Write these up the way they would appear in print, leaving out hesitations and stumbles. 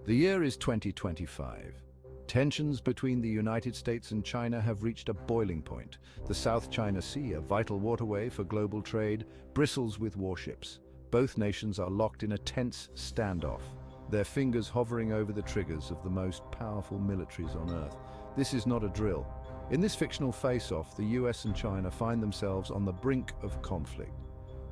The year is 2025. Tensions between the United States and China have reached a boiling point. The South China Sea, a vital waterway for global trade, bristles with warships. Both nations are locked in a tense standoff, their fingers hovering over the triggers of the most powerful militaries on Earth. This is not a drill. In this fictional face-off, the US and China find themselves on the brink of conflict.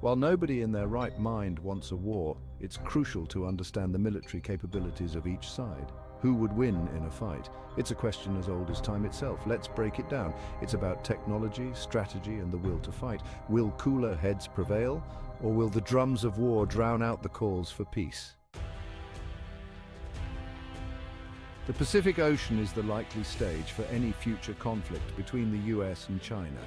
While nobody in their right mind wants a war, it's crucial to understand the military capabilities of each side. Who would win in a fight? It's a question as old as time itself. Let's break it down. It's about technology, strategy, and the will to fight. Will cooler heads prevail, or will the drums of war drown out the calls for peace? The Pacific Ocean is the likely stage for any future conflict between the US and China.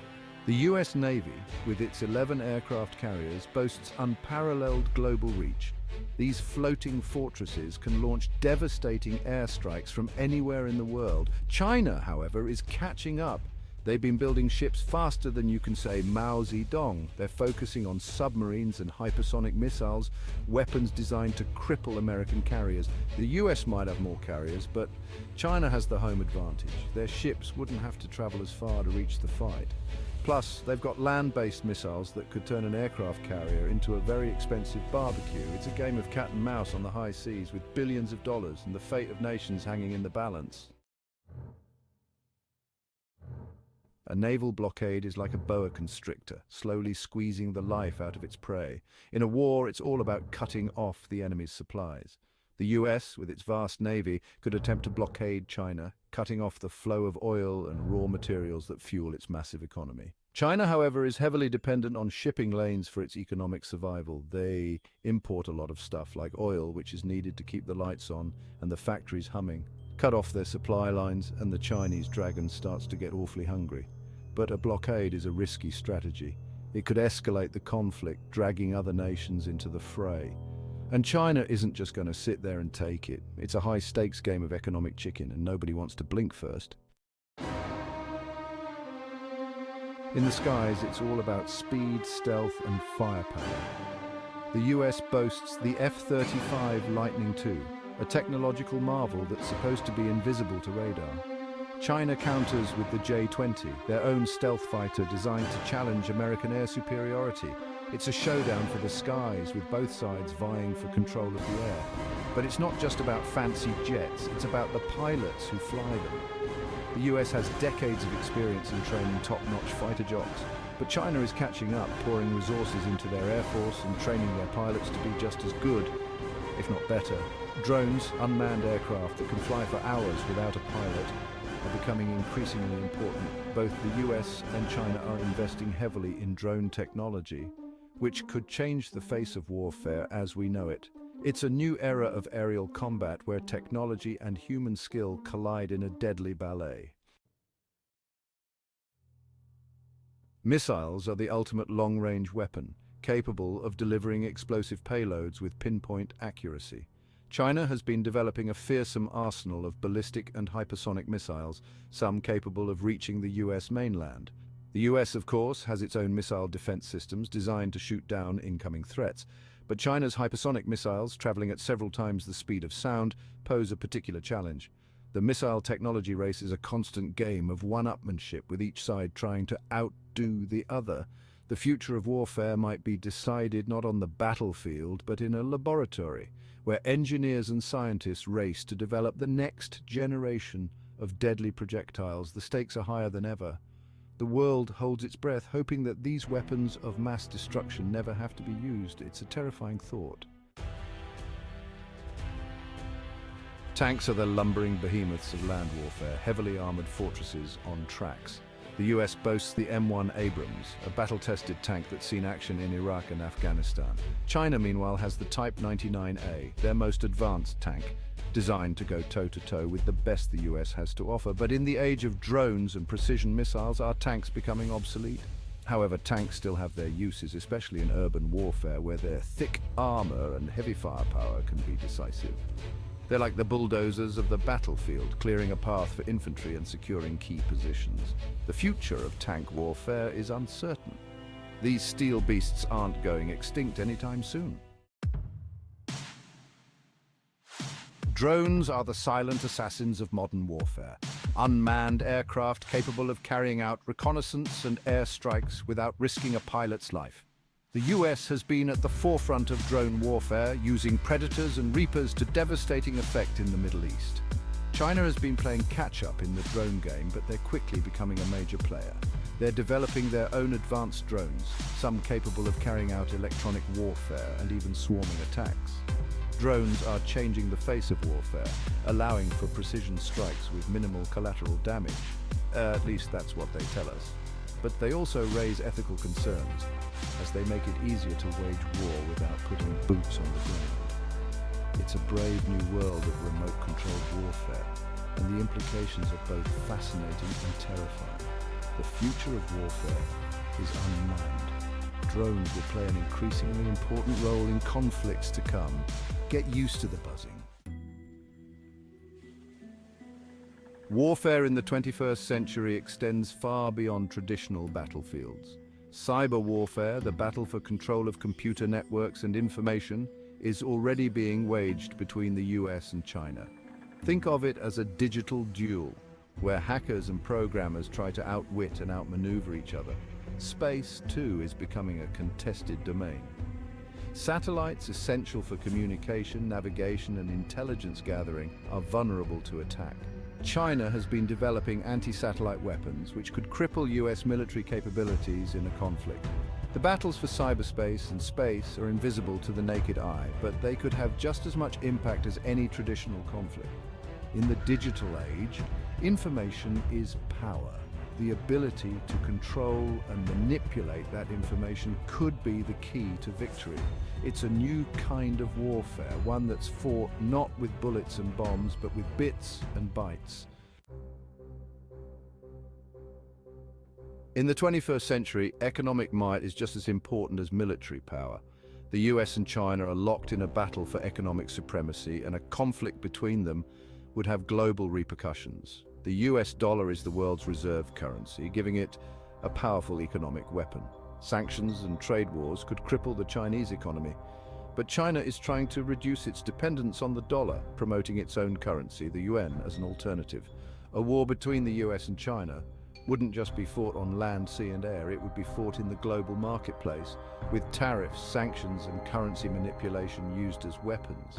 The US Navy, with its 11 aircraft carriers, boasts unparalleled global reach. These floating fortresses can launch devastating airstrikes from anywhere in the world. China, however, is catching up. They've been building ships faster than you can say Mao Zedong. They're focusing on submarines and hypersonic missiles, weapons designed to cripple American carriers. The US might have more carriers, but China has the home advantage. Their ships wouldn't have to travel as far to reach the fight. Plus, they've got land-based missiles that could turn an aircraft carrier into a very expensive barbecue. It's a game of cat and mouse on the high seas with billions of dollars and the fate of nations hanging in the balance. A naval blockade is like a boa constrictor, slowly squeezing the life out of its prey. In a war, it's all about cutting off the enemy's supplies. The US, with its vast navy, could attempt to blockade China, cutting off the flow of oil and raw materials that fuel its massive economy. China, however, is heavily dependent on shipping lanes for its economic survival. They import a lot of stuff like oil, which is needed to keep the lights on and the factories humming. Cut off their supply lines and the Chinese dragon starts to get awfully hungry. But a blockade is a risky strategy. It could escalate the conflict, dragging other nations into the fray. And China isn't just going to sit there and take it. It's a high-stakes game of economic chicken, and nobody wants to blink first. In the skies, it's all about speed, stealth, and firepower. The US boasts the F-35 Lightning II, a technological marvel that's supposed to be invisible to radar. China counters with the J-20, their own stealth fighter designed to challenge American air superiority. It's a showdown for the skies, with both sides vying for control of the air. But it's not just about fancy jets, it's about the pilots who fly them. The US has decades of experience in training top-notch fighter jocks, but China is catching up, pouring resources into their air force and training their pilots to be just as good, if not better. Drones, unmanned aircraft that can fly for hours without a pilot, are becoming increasingly important. Both the US and China are investing heavily in drone technology, which could change the face of warfare as we know it. It's a new era of aerial combat where technology and human skill collide in a deadly ballet. Missiles are the ultimate long-range weapon, capable of delivering explosive payloads with pinpoint accuracy. China has been developing a fearsome arsenal of ballistic and hypersonic missiles, some capable of reaching the US mainland. The US, of course, has its own missile defense systems designed to shoot down incoming threats, but China's hypersonic missiles, traveling at several times the speed of sound, pose a particular challenge. The missile technology race is a constant game of one-upmanship, with each side trying to outdo the other. The future of warfare might be decided not on the battlefield, but in a laboratory, where engineers and scientists race to develop the next generation of deadly projectiles. The stakes are higher than ever. The world holds its breath, hoping that these weapons of mass destruction never have to be used. It's a terrifying thought. Tanks are the lumbering behemoths of land warfare, heavily armored fortresses on tracks. The US boasts the M1 Abrams, a battle-tested tank that's seen action in Iraq and Afghanistan. China, meanwhile, has the Type 99A, their most advanced tank, designed to go toe-to-toe with the best the US has to offer. But in the age of drones and precision missiles, are tanks becoming obsolete? However, tanks still have their uses, especially in urban warfare, where their thick armor and heavy firepower can be decisive. They're like the bulldozers of the battlefield, clearing a path for infantry and securing key positions. The future of tank warfare is uncertain. These steel beasts aren't going extinct anytime soon. Drones are the silent assassins of modern warfare. Unmanned aircraft capable of carrying out reconnaissance and airstrikes without risking a pilot's life. The US has been at the forefront of drone warfare, using Predators and Reapers to devastating effect in the Middle East. China has been playing catch-up in the drone game, but they're quickly becoming a major player. They're developing their own advanced drones, some capable of carrying out electronic warfare and even swarming attacks. Drones are changing the face of warfare, allowing for precision strikes with minimal collateral damage. At least that's what they tell us. But they also raise ethical concerns, as they make it easier to wage war without putting boots on the ground. It's a brave new world of remote-controlled warfare, and the implications are both fascinating and terrifying. The future of warfare is unmanned. Drones will play an increasingly important role in conflicts to come. Get used to the buzzing. Warfare in the 21st century extends far beyond traditional battlefields. Cyber warfare, the battle for control of computer networks and information, is already being waged between the US and China. Think of it as a digital duel, where hackers and programmers try to outwit and outmaneuver each other. Space, too, is becoming a contested domain. Satellites, essential for communication, navigation, and intelligence gathering, are vulnerable to attack. China has been developing anti-satellite weapons which could cripple US military capabilities in a conflict. The battles for cyberspace and space are invisible to the naked eye, but they could have just as much impact as any traditional conflict. In the digital age, information is power. The ability to control and manipulate that information could be the key to victory. It's a new kind of warfare, one that's fought not with bullets and bombs, but with bits and bytes. In the 21st century, economic might is just as important as military power. The US and China are locked in a battle for economic supremacy, and a conflict between them would have global repercussions. The US dollar is the world's reserve currency, giving it a powerful economic weapon. Sanctions and trade wars could cripple the Chinese economy, but China is trying to reduce its dependence on the dollar, promoting its own currency, the yuan, as an alternative. A war between the US and China wouldn't just be fought on land, sea and air, it would be fought in the global marketplace, with tariffs, sanctions and currency manipulation used as weapons.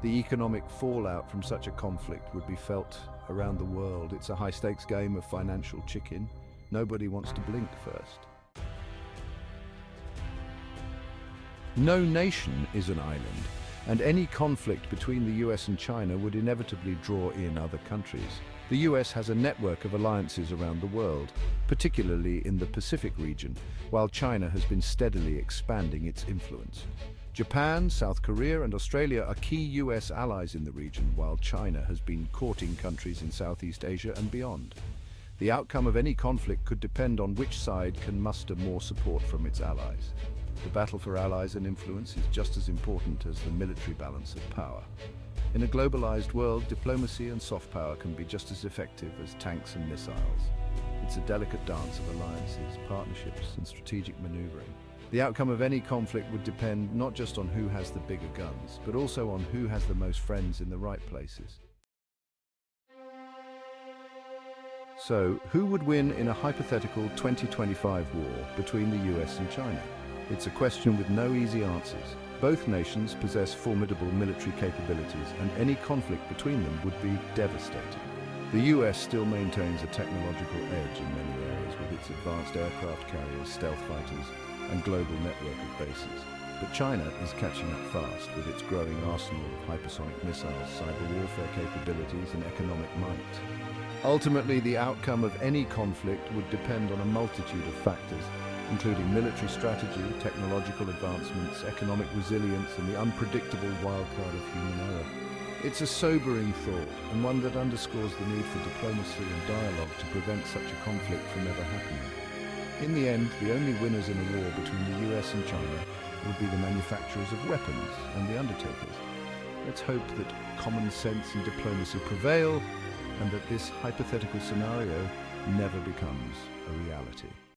The economic fallout from such a conflict would be felt around the world. It's a high-stakes game of financial chicken. Nobody wants to blink first. No nation is an island, and any conflict between the US and China would inevitably draw in other countries. The US has a network of alliances around the world, particularly in the Pacific region, while China has been steadily expanding its influence. Japan, South Korea and Australia are key US allies in the region, while China has been courting countries in Southeast Asia and beyond. The outcome of any conflict could depend on which side can muster more support from its allies. The battle for allies and influence is just as important as the military balance of power. In a globalized world, diplomacy and soft power can be just as effective as tanks and missiles. It's a delicate dance of alliances, partnerships and strategic maneuvering. The outcome of any conflict would depend not just on who has the bigger guns, but also on who has the most friends in the right places. So, who would win in a hypothetical 2025 war between the US and China? It's a question with no easy answers. Both nations possess formidable military capabilities, and any conflict between them would be devastating. The US still maintains a technological edge in many areas with its advanced aircraft carriers, stealth fighters, and global network of bases. But China is catching up fast with its growing arsenal of hypersonic missiles, cyber warfare capabilities, and economic might. Ultimately, the outcome of any conflict would depend on a multitude of factors, including military strategy, technological advancements, economic resilience, and the unpredictable wildcard of human error. It's a sobering thought, and one that underscores the need for diplomacy and dialogue to prevent such a conflict from ever happening. In the end, the only winners in a war between the US and China would be the manufacturers of weapons and the undertakers. Let's hope that common sense and diplomacy prevail, and that this hypothetical scenario never becomes a reality.